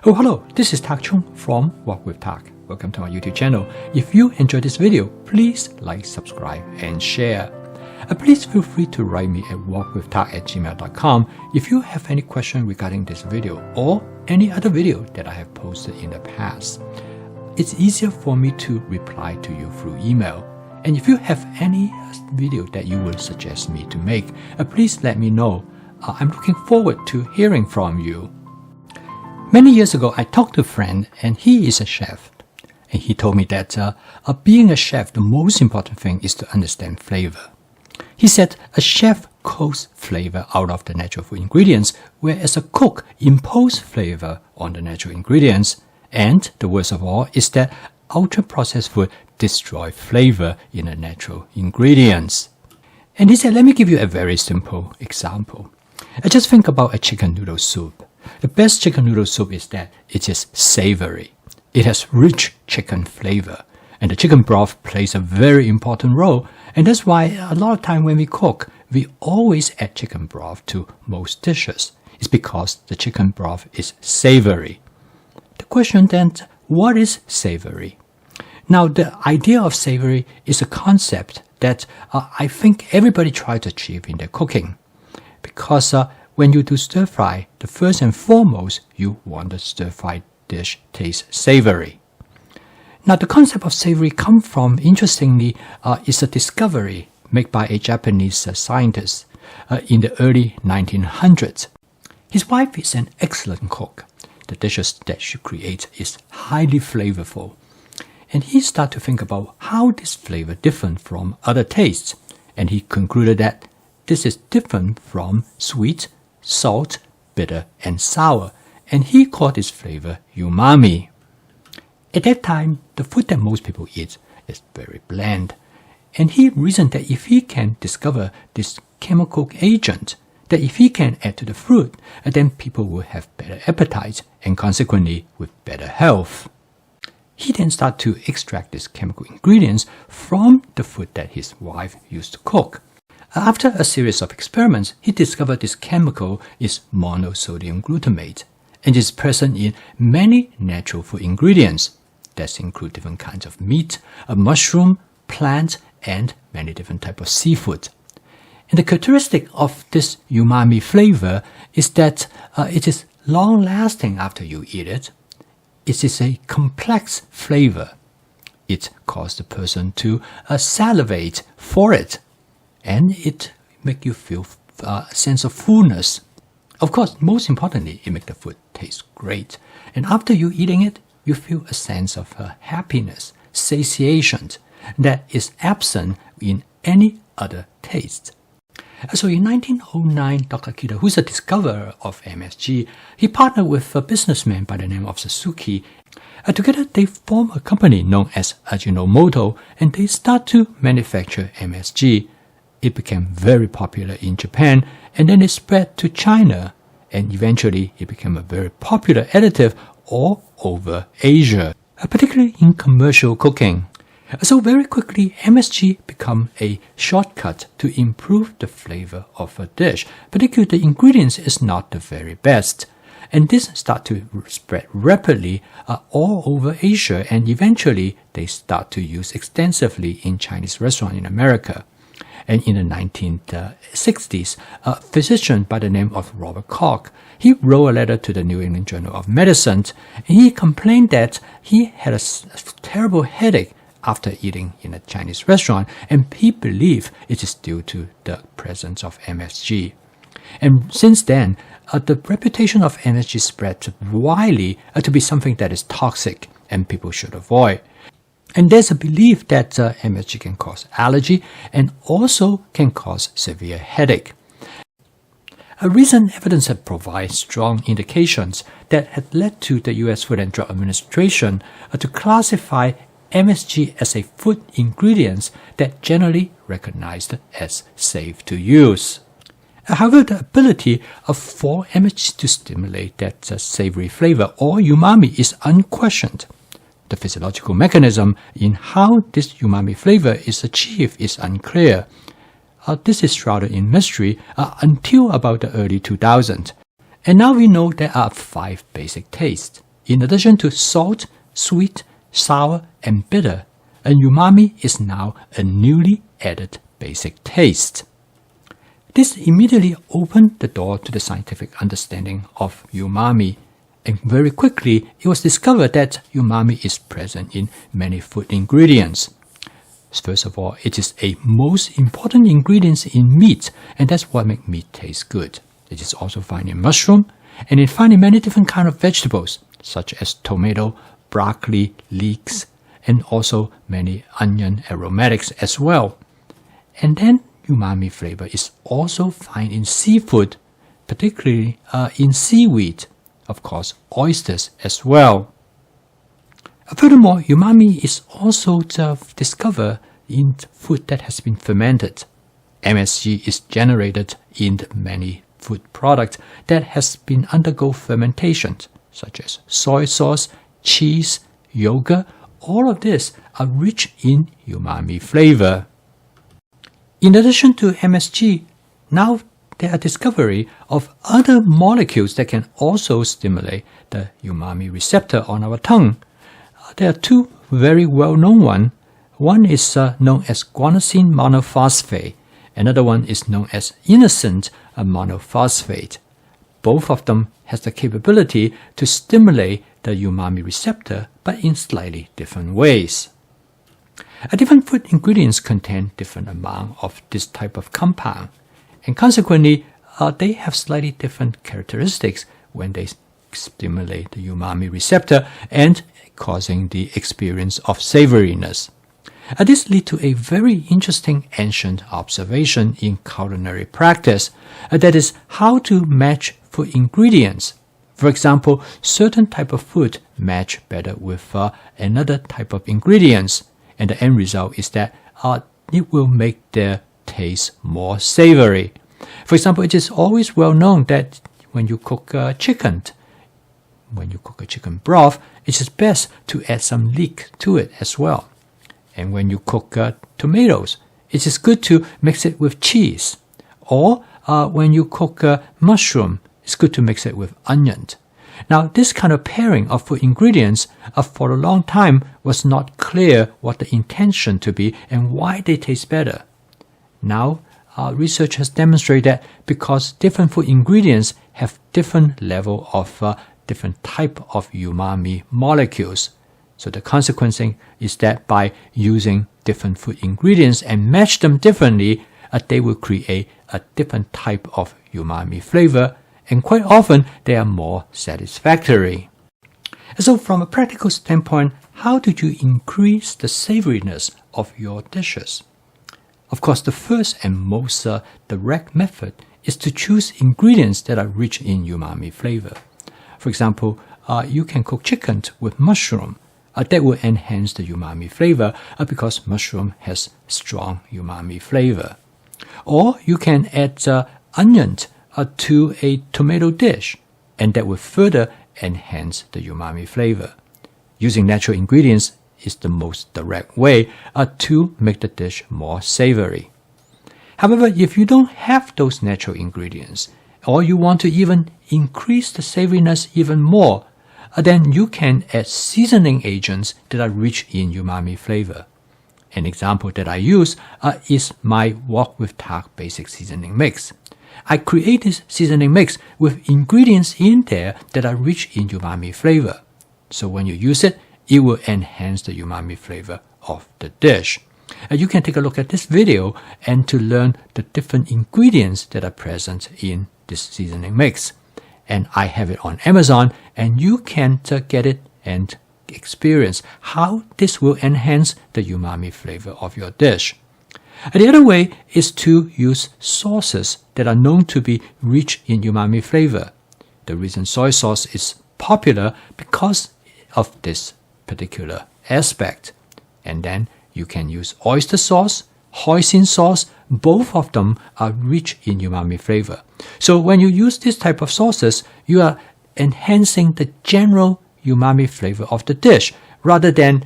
Oh, hello, this is Tak Chung from Walk with Tak. Welcome to my YouTube channel. If you enjoyed this video, please like, subscribe, and share. Please feel free to write me at walkwithtak@gmail.com if you have any question regarding this video or any other video that I have posted in the past. It's easier for me to reply to you through email. And if you have any video that you would suggest me to make, please let me know. I'm looking forward to hearing from you. Many years ago, I talked to a friend, and he is a chef. And he told me that being a chef, the most important thing is to understand flavor. He said a chef cooks flavor out of the natural food ingredients, whereas a cook imposes flavor on the natural ingredients. And the worst of all is that ultra-processed food destroy flavor in the natural ingredients. And he said, let me give you a very simple example. Just think about a chicken noodle soup. The best chicken noodle soup is that it is savory. It has rich chicken flavor. And the chicken broth plays a very important role. And that's why a lot of time when we cook, we always add chicken broth to most dishes. It's because the chicken broth is savory. The question then, what is savory? Now, the idea of savory is a concept that I think everybody tries to achieve in their cooking. Because when you do stir fry, the first and foremost, you want the stir fry dish taste savory. Now, the concept of savory comes from, interestingly, is a discovery made by a Japanese scientist in the early 1900s. His wife is an excellent cook. The dishes that she creates is highly flavorful. And he started to think about how this flavor different from other tastes. And he concluded that this is different from sweet, salt, bitter, and sour. And he called this flavor umami. At that time, the food that most people eat is very bland. And he reasoned that if he can discover this chemical agent, that if he can add to the food, then people will have better appetite and consequently with better health. He then started to extract these chemical ingredients from the food that his wife used to cook. After a series of experiments, he discovered this chemical is monosodium glutamate and is present in many natural food ingredients. That include different kinds of meat, mushroom, plant, and many different types of seafood. And the characteristic of this umami flavor is that it is long-lasting after you eat it. It is a complex flavor. It causes the person to salivate for it. And it makes you feel a sense of fullness. Of course, most importantly, it makes the food taste great. And after you eating it, you feel a sense of happiness, satiation that is absent in any other taste. So in 1909, Dr. Kita, who's a discoverer of MSG, he partnered with a businessman by the name of Suzuki. Together, they formed a company known as Ajinomoto, and they start to manufacture MSG. It became very popular in Japan, and then it spread to China, and eventually it became a very popular additive all over Asia, particularly in commercial cooking. So very quickly, MSG become a shortcut to improve the flavor of a dish, particularly the ingredients is not the very best. And this start to spread rapidly all over Asia, and eventually they start to use extensively in Chinese restaurants in America. And in the 1960s, a physician by the name of Robert Koch, he wrote a letter to the New England Journal of Medicine, and he complained that he had a terrible headache after eating in a Chinese restaurant, and he believed it is due to the presence of MSG. And since then, the reputation of MSG spread widely to be something that is toxic and people should avoid. And there's a belief that MSG can cause allergy and also can cause severe headache. Recent evidence has provided strong indications that had led to the U.S. Food and Drug Administration to classify MSG as a food ingredient that generally recognized as safe to use. However, the ability for MSG to stimulate that savory flavor or umami is unquestioned. The physiological mechanism in how this umami flavor is achieved is unclear. This is shrouded in mystery until about the early 2000s. And now we know there are 5 basic tastes. In addition to salt, sweet, sour, and bitter, and umami is now a newly added basic taste. This immediately opened the door to the scientific understanding of umami, and very quickly it was discovered that umami is present in many food ingredients. First of all, it is a most important ingredient in meat, and that's what makes meat taste good. It is also found in mushroom, and it found in many different kinds of vegetables, such as tomato, broccoli, leeks, and also many onion aromatics as well. And then umami flavor is also found in seafood, particularly in seaweed, of course, oysters as well. Furthermore, umami is also discovered in food that has been fermented. MSG is generated in many food products that has been undergo fermentation, such as soy sauce, cheese, yogurt. All of this are rich in umami flavor. In addition to MSG, now there are discovery of other molecules that can also stimulate the umami receptor on our tongue. There are two very well-known ones. One is known as guanosine monophosphate. Another one is known as inosine monophosphate. Both of them has the capability to stimulate the umami receptor, but in slightly different ways. Different food ingredients contain different amount of this type of compound, and consequently, they have slightly different characteristics when they stimulate the umami receptor and causing the experience of savoriness. This leads to a very interesting ancient observation in culinary practice, that is how to match food ingredients. For example, certain type of food match better with another type of ingredients, and the end result is that it will make their taste more savory. For example, it is always well known that when you cook chicken broth, it is best to add some leek to it as well. And when you cook tomatoes, it is good to mix it with cheese. Or when you cook mushroom, it's good to mix it with onion. Now, this kind of pairing of food ingredients for a long time was not clear what the intention to be and why they taste better. Now, research has demonstrated that because different food ingredients have different level of different type of umami molecules. So the consequence is that by using different food ingredients and match them differently, they will create a different type of umami flavor, and quite often they are more satisfactory. So from a practical standpoint, how do you increase the savoriness of your dishes? Of course, the first and most direct method is to choose ingredients that are rich in umami flavor. For example, you can cook chicken with mushroom. That will enhance the umami flavor because mushroom has strong umami flavor. Or you can add onion to a tomato dish, and that will further enhance the umami flavor. Using natural ingredients is the most direct way to make the dish more savory. However, if you don't have those natural ingredients, or you want to even increase the savoriness even more, then you can add seasoning agents that are rich in umami flavor. An example that I use is my wok with tak basic seasoning mix. I create this seasoning mix with ingredients in there that are rich in umami flavor. So when you use it, it will enhance the umami flavor of the dish. You can take a look at this video and to learn the different ingredients that are present in this seasoning mix. And I have it on Amazon, and you can get it and experience how this will enhance the umami flavor of your dish. The other way is to use sauces that are known to be rich in umami flavor. The reason soy sauce is popular because of this particular aspect. And then you can use oyster sauce, hoisin sauce. Both of them are rich in umami flavor. So when you use this type of sauces, you are enhancing the general umami flavor of the dish rather than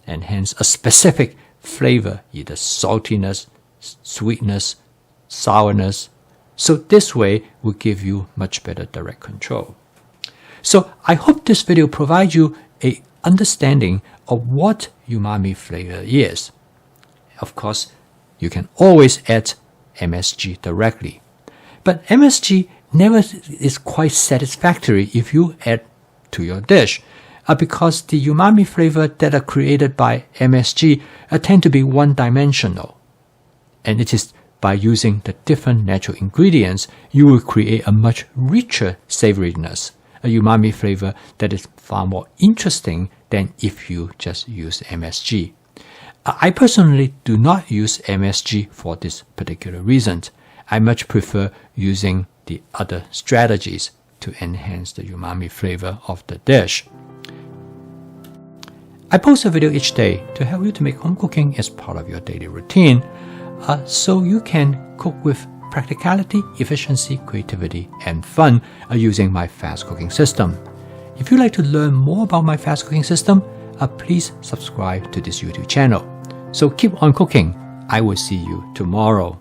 enhance a specific flavor, either saltiness, sweetness, sourness. So this way will give you much better direct control. So I hope this video provides you a understanding of what umami flavor is. Of course, you can always add MSG directly. But MSG never is quite satisfactory if you add to your dish, because the umami flavor that are created by MSG tend to be one-dimensional. And it is by using the different natural ingredients, you will create a much richer savoriness, a umami flavor that is far more interesting than if you just use MSG. I personally do not use MSG for this particular reason. I much prefer using the other strategies to enhance the umami flavor of the dish. I post a video each day to help you to make home cooking as part of your daily routine, so you can cook with practicality, efficiency, creativity, and fun using my fast cooking system. If you'd like to learn more about my fast cooking system, please subscribe to this YouTube channel. So keep on cooking. I will see you tomorrow.